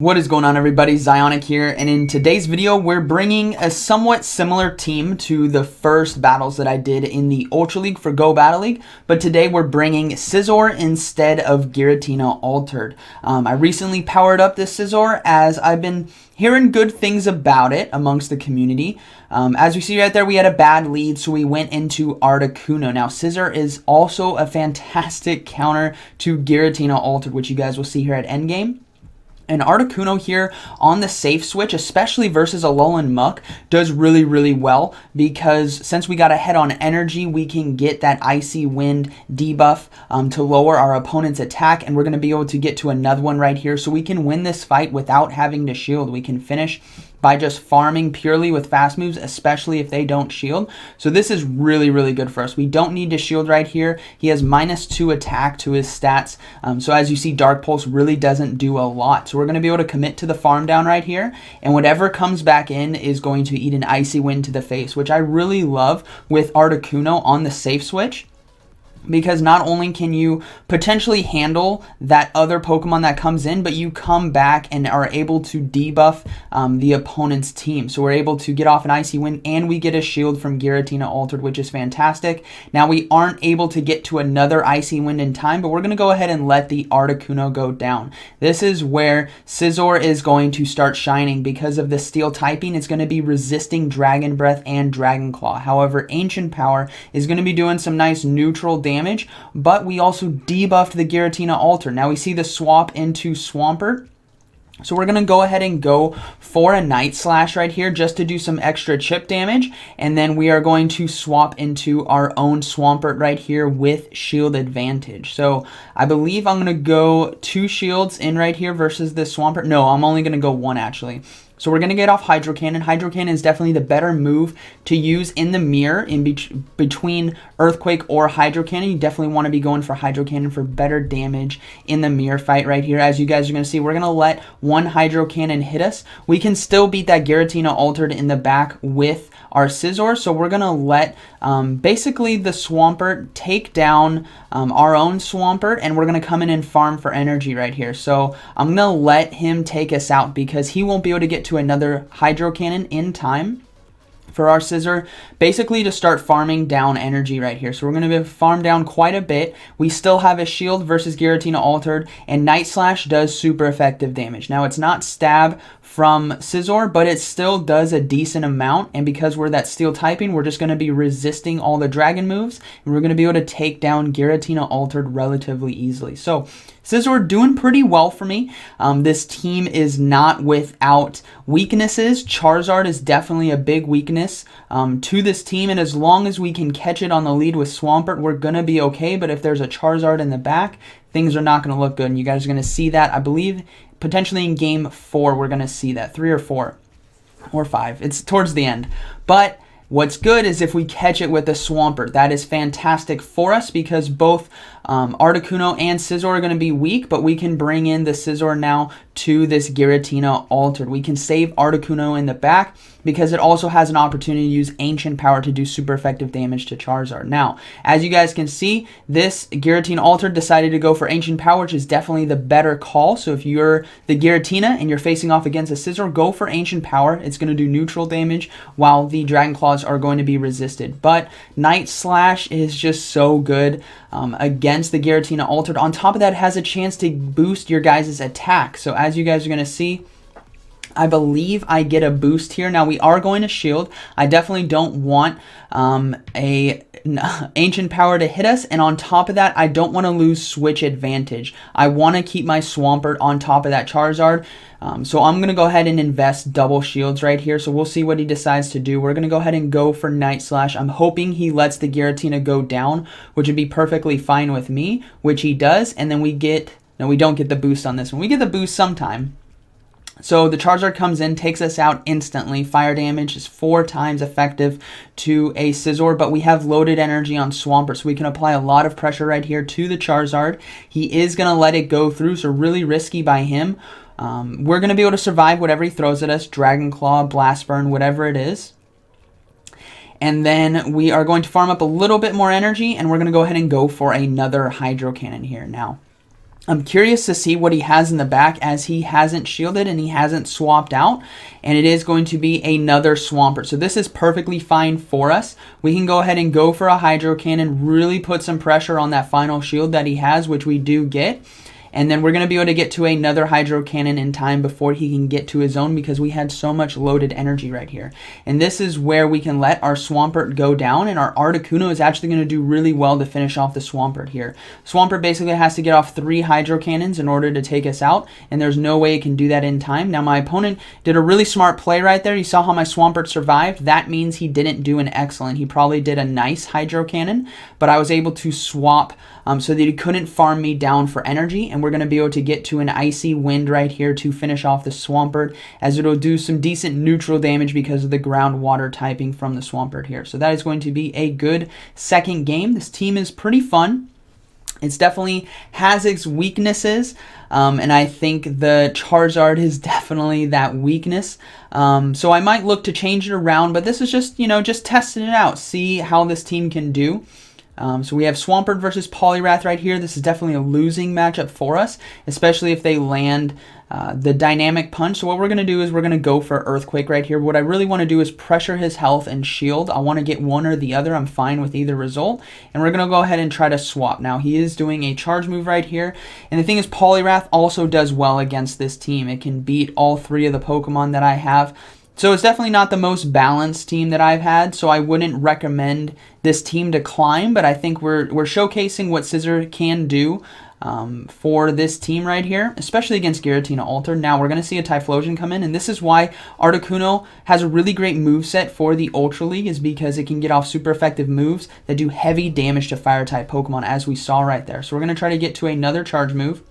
What is going on, everybody? Zyonik here, and in today's video we're bringing a somewhat similar team to the first battles that I did in the Ultra League for Go Battle League, but today we're bringing Scizor instead of Giratina Altered. I recently powered up this Scizor as I've been hearing good things about it amongst the community. As we see right there, we had a bad lead, so we went into Articuno. Now, Scizor is also a fantastic counter to Giratina Altered, which you guys will see here at endgame. And Articuno here on the safe switch, especially versus Alolan Muck, does really well because since we got ahead on energy, we can get that Icy Wind debuff to lower our opponent's attack, and we're going to be able to get to another one right here. So we can win this fight without having to shield. We can finish by just farming purely with fast moves, especially if they don't shield. So this is really good for us. We don't need to shield right here. He has -2 attack to his stats. So as you see, Dark Pulse really doesn't do a lot. So we're going to be able to commit to the farm down right here. And whatever comes back in is going to eat an Icy Wind to the face, which I really love with Articuno on the safe switch. Because not only can you potentially handle that other Pokemon that comes in, but you come back and are able to debuff the opponent's team. So we're able to get off an Icy Wind, and we get a shield from Giratina Altered, which is fantastic. Now we aren't able to get to another Icy Wind in time, but we're going to go ahead and let the Articuno go down. This is where Scizor is going to start shining. Because of the Steel typing, it's going to be resisting Dragon Breath and Dragon Claw. However, Ancient Power is going to be doing some nice neutral damage, but we also debuffed the Giratina Alter. Now we see the swap into Swampert. So we're going to go ahead and go for a Night Slash right here just to do some extra chip damage. And then we are going to swap into our own Swampert right here with shield advantage. So I believe I'm going to go 2 shields in right here versus this Swampert. No, I'm only going to go 1 actually. So we're going to get off Hydro Cannon. Hydro Cannon is definitely the better move to use in the mirror in between Earthquake or Hydro Cannon. You definitely want to be going for Hydro Cannon for better damage in the mirror fight right here. As you guys are going to see, we're going to let 1 Hydro Cannon hit us. We can still beat that Giratina Altered in the back with our Scizor. So we're going to let basically the Swampert take down our own Swampert, and we're going to come in and farm for energy right here. So I'm going to let him take us out because he won't be able to get to another Hydro Cannon in time for our Scizor, basically to start farming down energy right here. So we're going to farm down quite a bit. We still have a shield versus Giratina Altered, and Night Slash does super effective damage. Now it's not stab from Scizor, but it still does a decent amount, and because we're that Steel typing, we're just going to be resisting all the dragon moves, and we're going to be able to take down Giratina Altered relatively easily. So Scizor doing pretty well for me. This team is not without weaknesses. Charizard is definitely a big weakness to this team, and as long as we can catch it on the lead with Swampert, we're going to be okay. But if there's a Charizard in the back, things are not going to look good, and you guys are going to see that, I believe, potentially in Game 4, we're going to see that. 3 or 4 or 5. It's towards the end. But what's good is if we catch it with a Swampert. That is fantastic for us because both Articuno and Scizor are going to be weak, but we can bring in the Scizor now to this Giratina Altered. We can save Articuno in the back because it also has an opportunity to use Ancient Power to do super effective damage to Charizard. Now, as you guys can see, this Giratina Altered decided to go for Ancient Power, which is definitely the better call. So if you're the Giratina and you're facing off against a Scizor, go for Ancient Power. It's going to do neutral damage while the Dragon Claws are going to be resisted. But Night Slash is just so good against the Giratina Altered. On top of that, it has a chance to boost your guys' attack. So as you guys are going to see, I believe I get a boost here. Now we are going to shield. I definitely don't want a Ancient Power to hit us, and on top of that, I don't want to lose switch advantage. I want to keep my Swampert on top of that Charizard. So I'm going to go ahead and invest double shields right here. So we'll see what he decides to do. We're going to go ahead and go for Night Slash. I'm hoping he lets the Giratina go down, which would be perfectly fine with me, which he does. And then we get, no, we don't get the boost on this one. We get the boost sometime. So the Charizard comes in, takes us out instantly. Fire damage is 4 times effective to a Scizor, but we have loaded energy on Swampert, so we can apply a lot of pressure right here to the Charizard. He is going to let it go through, so really risky by him. We're going to be able to survive whatever he throws at us, Dragon Claw, Blast Burn, whatever it is. And then we are going to farm up a little bit more energy, and we're going to go ahead and go for another Hydro Cannon here now. I'm curious to see what he has in the back, as he hasn't shielded and he hasn't swapped out. And it is going to be another Swampert. So this is perfectly fine for us. We can go ahead and go for a Hydro Cannon, really put some pressure on that final shield that he has, which we do get. And then we're going to be able to get to another Hydro Cannon in time before he can get to his own, because we had so much loaded energy right here. And this is where we can let our Swampert go down, and our Articuno is actually going to do really well to finish off the Swampert here. Swampert basically has to get off 3 Hydro Cannons in order to take us out, and there's no way it can do that in time. Now my opponent did a really smart play right there. You saw how my Swampert survived. That means he didn't do an excellent. He probably did a nice Hydro Cannon, but I was able to swap so that he couldn't farm me down for energy, and we're going to be able to get to an Icy Wind right here to finish off the Swampert, as it'll do some decent neutral damage because of the ground water typing from the Swampert here. So that is going to be a good second game. This team is pretty fun. It's definitely has its weaknesses, and I think the Charizard is definitely that weakness. So I might look to change it around, but this is just, just testing it out, see how this team can do. So we have Swampert versus Poliwrath right here. This is definitely a losing matchup for us, especially if they land the Dynamic Punch. So what we're going to do is we're going to go for Earthquake right here. What I really want to do is pressure his health and shield. I want to get one or the other. I'm fine with either result. And we're going to go ahead and try to swap. Now he is doing a charge move right here. And the thing is, Poliwrath also does well against this team. It can beat all 3 of the Pokemon that I have. So it's definitely not the most balanced team that I've had, so I wouldn't recommend this team to climb, but I think we're showcasing what Scizor can do for this team right here, especially against Giratina Altered. Now we're going to see a Typhlosion come in, and this is why Articuno has a really great moveset for the Ultra League, is because it can get off super effective moves that do heavy damage to Fire-type Pokemon, as we saw right there. So we're going to try to get to another charge move.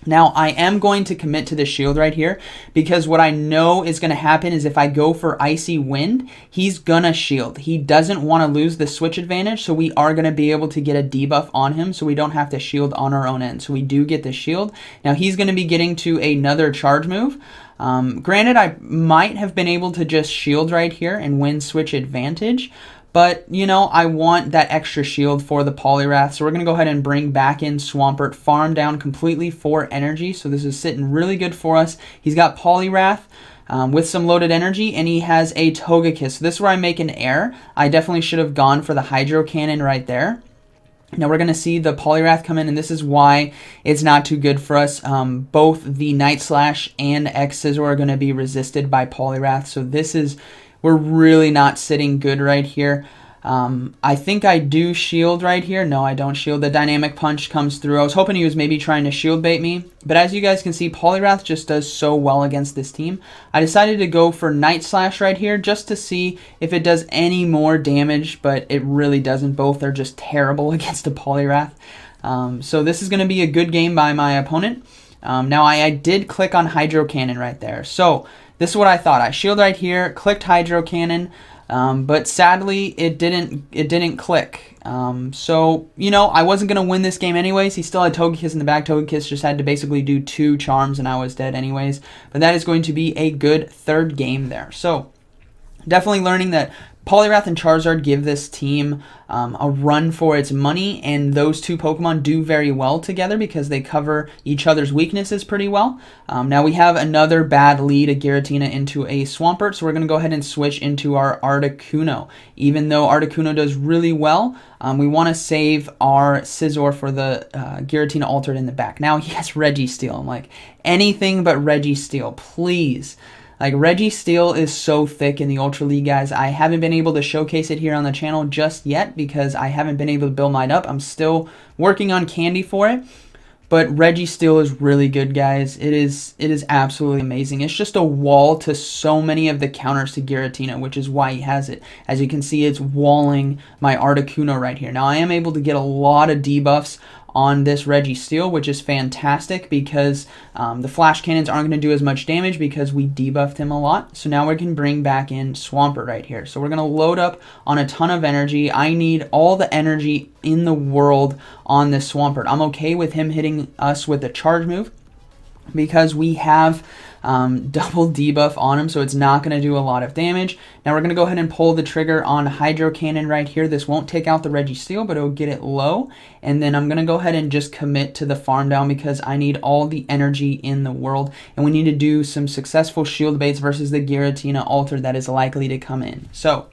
Now, I am going to commit to the shield right here, because what I know is going to happen is if I go for Icy Wind, he's going to shield. He doesn't want to lose the switch advantage, so we are going to be able to get a debuff on him, so we don't have to shield on our own end. So we do get the shield. Now, he's going to be getting to another charge move. Granted, I might have been able to just shield right here and win switch advantage, but, I want that extra shield for the Poliwrath, so we're going to go ahead and bring back in Swampert, farm down completely for energy, so this is sitting really good for us. He's got Poliwrath with some loaded energy, and he has a Togekiss. So this is where I make an error. I definitely should have gone for the Hydro Cannon right there. Now we're going to see the Poliwrath come in, and this is why it's not too good for us. Both the Night Slash and Scizor are going to be resisted by Poliwrath, so we're really not sitting good right here. I think I do shield right here. No, I don't shield. The Dynamic Punch comes through. I was hoping he was maybe trying to shield bait me. But as you guys can see, Poliwrath just does so well against this team. I decided to go for Night Slash right here just to see if it does any more damage. But it really doesn't. Both are just terrible against a Poliwrath. So this is going to be a good game by my opponent. Now I did click on Hydro Cannon right there. So this is what I thought. I shield right here, clicked Hydro Cannon, but sadly it didn't click. So, I wasn't going to win this game anyways. He still had Togekiss in the back. Togekiss just had to basically do 2 charms and I was dead anyways. But that is going to be a good third game there. So, definitely learning that Poliwrath and Charizard give this team a run for its money, and those 2 Pokemon do very well together because they cover each other's weaknesses pretty well. Now we have another bad lead, a Giratina into a Swampert, so we're going to go ahead and switch into our Articuno. Even though Articuno does really well, we want to save our Scizor for the Giratina Altered in the back. Now he has Registeel. I'm like, anything but Registeel, please. Like, Registeel is so thick in the Ultra League, guys. I haven't been able to showcase it here on the channel just yet because I haven't been able to build mine up. I'm still working on candy for it. But Registeel is really good, guys. It is absolutely amazing. It's just a wall to so many of the counters to Giratina, which is why he has it. As you can see, it's walling my Articuno right here. Now, I am able to get a lot of debuffs on this Registeel, which is fantastic because the Flash Cannons aren't going to do as much damage because we debuffed him a lot. So now we can bring back in Swampert right here. So we're going to load up on a ton of energy. I need all the energy in the world on this Swampert. I'm okay with him hitting us with a charge move because we have double debuff on him, so it's not going to do a lot of damage. Now we're going to go ahead and pull the trigger on Hydro Cannon right here. This won't take out the Registeel, but it'll get it low. And then I'm going to go ahead and just commit to the farm down because I need all the energy in the world. And we need to do some successful shield baits versus the Giratina Alter that is likely to come in. So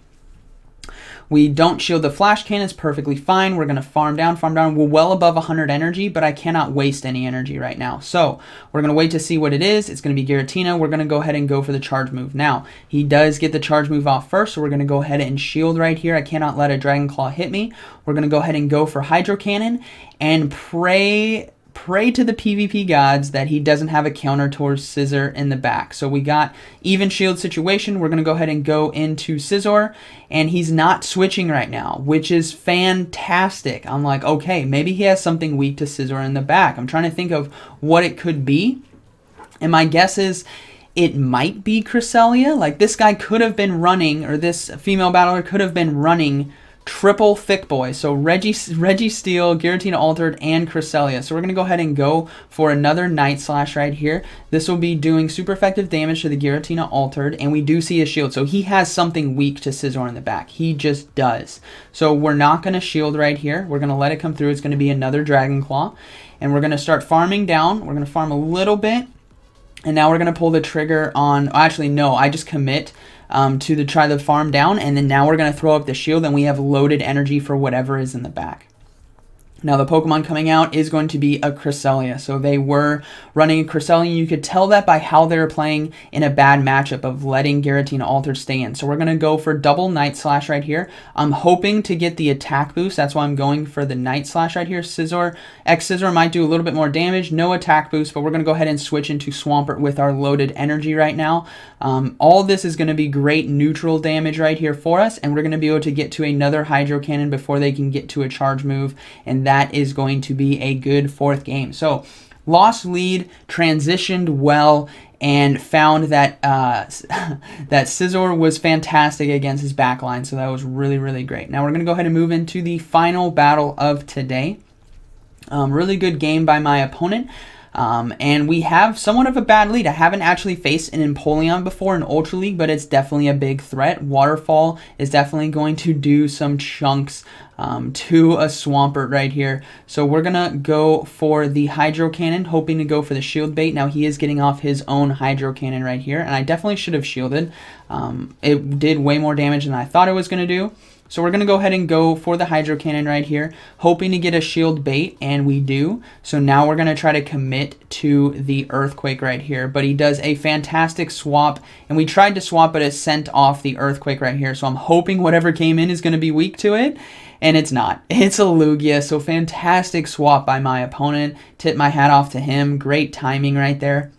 we don't shield the flash cannons, perfectly fine. We're going to farm down. We're well above 100 energy, but I cannot waste any energy right now. So we're going to wait to see what it is. It's going to be Giratina. We're going to go ahead and go for the charge move. Now, he does get the charge move off first, so we're going to go ahead and shield right here. I cannot let a Dragon Claw hit me. We're going to go ahead and go for Hydro Cannon and pray to the PvP gods that he doesn't have a counter towards Scizor in the back. So we got even shield situation. We're going to go ahead and go into Scizor, and he's not switching right now, which is fantastic. I'm like, okay, maybe he has something weak to Scizor in the back. I'm trying to think of what it could be, and my guess is it might be Cresselia. Like, this guy could have been running, or this female battler could have been running triple thick boy. So Registeel, Giratina Altered, and Cresselia. So we're going to go ahead and go for another Night Slash right here. This will be doing super effective damage to the Giratina Altered, and we do see a shield. So he has something weak to Scizor in the back. He just does. So we're not going to shield right here. We're going to let it come through. It's going to be another Dragon Claw. And we're going to start farming down. We're going to farm a little bit. And now we're going to pull the trigger on... Actually, no, I just commit to try the farm down, and then now we're going to throw up the shield, and we have loaded energy for whatever is in the back. Now the Pokemon coming out is going to be a Cresselia. So they were running a Cresselia. You could tell that by how they were playing in a bad matchup of letting Giratina Altered stay in. So we're going to go for double Night Slash right here. I'm hoping to get the attack boost. That's why I'm going for the Night Slash right here. Scizor might do a little bit more damage. No attack boost, but we're going to go ahead and switch into Swampert with our loaded energy right now. All this is going to be great neutral damage right here for us, and we're going to be able to get to another Hydro Cannon before they can get to a charge move, and that is going to be a good fourth game. So lost lead, transitioned well, and found that that Scizor was fantastic against his backline, so that was really, really great. Now we're going to go ahead and move into the final battle of today. Really good game by my opponent. And we have somewhat of a bad lead. I haven't actually faced an Empoleon before in Ultra League, but it's definitely a big threat. Waterfall is definitely going to do some chunks to a Swampert right here. So we're going to go for the Hydro Cannon, hoping to go for the shield bait. Now he is getting off his own Hydro Cannon right here, and I definitely should have shielded. It did way more damage than I thought it was going to do. So we're going to go ahead and go for the Hydro Cannon right here, hoping to get a shield bait, and we do. So now we're going to try to commit to the Earthquake right here, but he does a fantastic swap, and we tried to swap, but it sent off the Earthquake right here. So I'm hoping whatever came in is going to be weak to it, and it's not. It's a Lugia, so fantastic swap by my opponent. Tip my hat off to him. Great timing right there.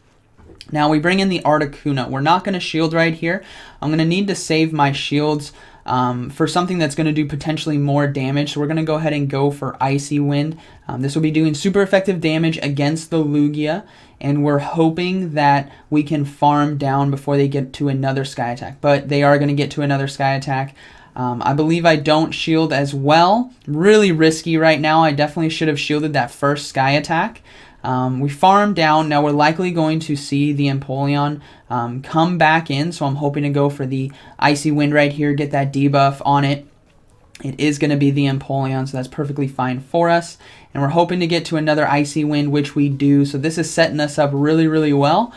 Now we bring in the Articuno. We're not going to shield right here. I'm going to need to save my shields for something that's going to do potentially more damage. So we're going to go ahead and go for Icy Wind. This will be doing super effective damage against the Lugia, and we're hoping that we can farm down before they get to another Sky Attack. But they are going to get to another Sky Attack. I believe I don't shield as well. Really risky right now. I definitely should have shielded that first Sky Attack. We farm down. Now we're likely going to see the Empoleon come back in, so I'm hoping to go for the Icy Wind right here, get that debuff on it. It is going to be the Empoleon, so that's perfectly fine for us. And we're hoping to get to another Icy Wind, which we do. So this is setting us up really, really well.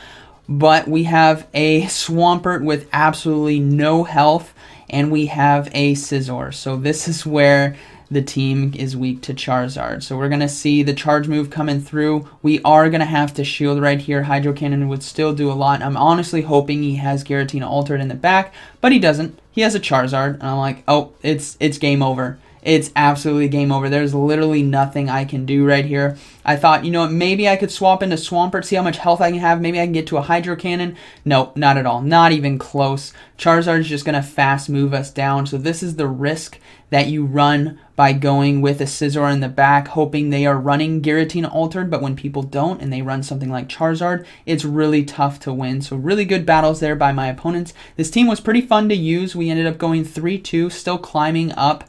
But we have a Swampert with absolutely no health, and we have a Scizor. So this is where the team is weak to Charizard. So we're going to see the charge move coming through. We are going to have to shield right here. Hydro Cannon would still do a lot. I'm honestly hoping he has Giratina Altered in the back, but he doesn't. He has a Charizard, and I'm like, oh, it's game over. It's absolutely game over. There's literally nothing I can do right here. I thought, you know what, maybe I could swap into Swampert, see how much health I can have. Maybe I can get to a Hydro Cannon. No, not at all. Not even close. Charizard's just going to fast move us down. So this is the risk that you run by going with a Scizor in the back, hoping they are running Giratina altered, but when people don't and they run something like Charizard, it's really tough to win. So really good battles there by my opponents. This team was pretty fun to use. We ended up going 3-2, still climbing up,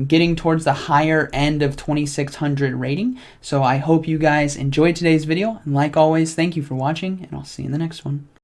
getting towards the higher end of 2600 rating. So I hope you guys enjoyed today's video, and like always, thank you for watching, and I'll see you in the next one.